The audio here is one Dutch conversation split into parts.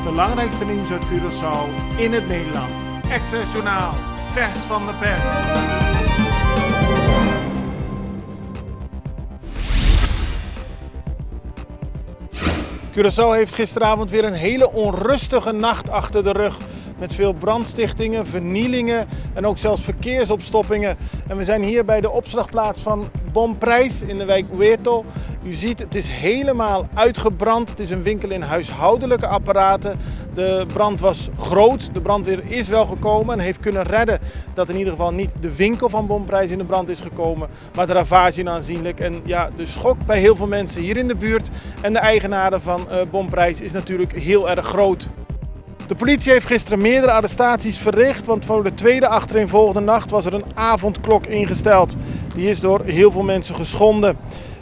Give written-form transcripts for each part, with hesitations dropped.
Het belangrijkste nieuws uit Curaçao in het Nederland. Access Journaal, vers van de pers. Curaçao heeft gisteravond weer een hele onrustige nacht achter de rug. Met veel brandstichtingen, vernielingen en ook zelfs verkeersopstoppingen. En we zijn hier bij de opslagplaats van Bonprijs in de wijk Weto. U ziet, het is helemaal uitgebrand. Het is een winkel in huishoudelijke apparaten. De brand was groot. De brandweer is wel gekomen en heeft kunnen redden dat in ieder geval niet de winkel van Bonprijs in de brand is gekomen. Maar de ravage aanzienlijk. En ja, de schok bij heel veel mensen hier in de buurt en de eigenaren van Bonprijs is natuurlijk heel erg groot. De politie heeft gisteren meerdere arrestaties verricht, want voor de tweede achtereenvolgende nacht was er een avondklok ingesteld. Die is door heel veel mensen geschonden.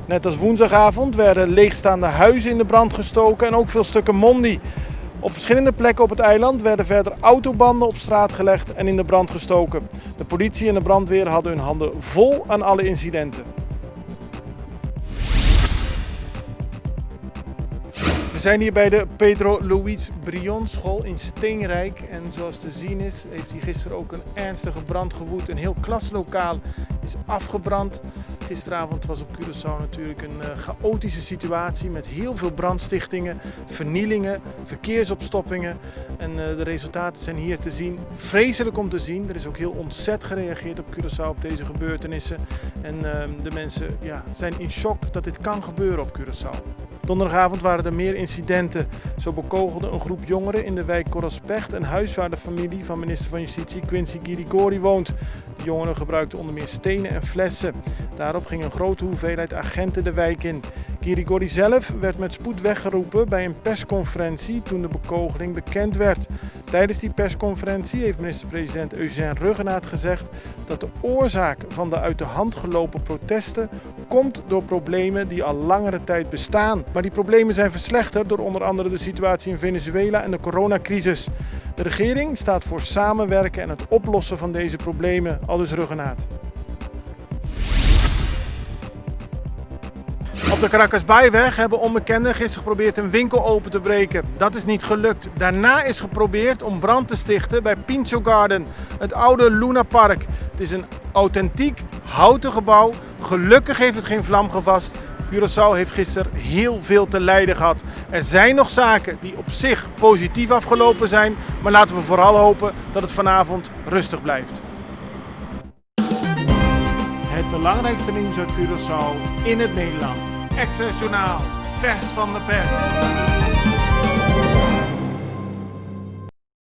Net als woensdagavond werden leegstaande huizen in de brand gestoken en ook veel stukken mondi. Op verschillende plekken op het eiland werden verder autobanden op straat gelegd en in de brand gestoken. De politie en de brandweer hadden hun handen vol aan alle incidenten. We zijn hier bij de Pedro Luis Brion school in Steenrijk en zoals te zien is, heeft hier gisteren ook een ernstige brand gewoed. Een heel klaslokaal is afgebrand. Gisteravond was op Curaçao natuurlijk een chaotische situatie met heel veel brandstichtingen, vernielingen, verkeersopstoppingen. En de resultaten zijn hier te zien. Vreselijk om te zien. Er is ook heel ontzet gereageerd op Curaçao op deze gebeurtenissen. En de mensen zijn in shock dat dit kan gebeuren op Curaçao. Donderdagavond waren er meer incidenten. Zo bekogelde een groep jongeren in de wijk Correspect een huis waar de familie van minister van Justitie Quincy Girigori woont. De jongeren gebruikten onder meer stenen en flessen. Daarop ging een grote hoeveelheid agenten de wijk in. Girigori zelf werd met spoed weggeroepen bij een persconferentie toen de bekogeling bekend werd. Tijdens die persconferentie heeft minister-president Eugène Ruggenaat gezegd dat de oorzaak van de uit de hand gelopen protesten komt door problemen die al langere tijd bestaan. Maar die problemen zijn verslechterd door onder andere de situatie in Venezuela en de coronacrisis. De regering staat voor samenwerken en het oplossen van deze problemen, aldus Ruggenaat. Op de Caracasbaaiweg hebben onbekenden gisteren geprobeerd een winkel open te breken. Dat is niet gelukt. Daarna is geprobeerd om brand te stichten bij Pincho Garden, het oude Luna Park. Het is een authentiek houten gebouw. Gelukkig heeft het geen vlam gevast. Curaçao heeft gisteren heel veel te lijden gehad. Er zijn nog zaken die op zich positief afgelopen zijn, maar laten we vooral hopen dat het vanavond rustig blijft. Het belangrijkste nieuws uit Curaçao in het Nederland. Access Journaal, vers van de pers.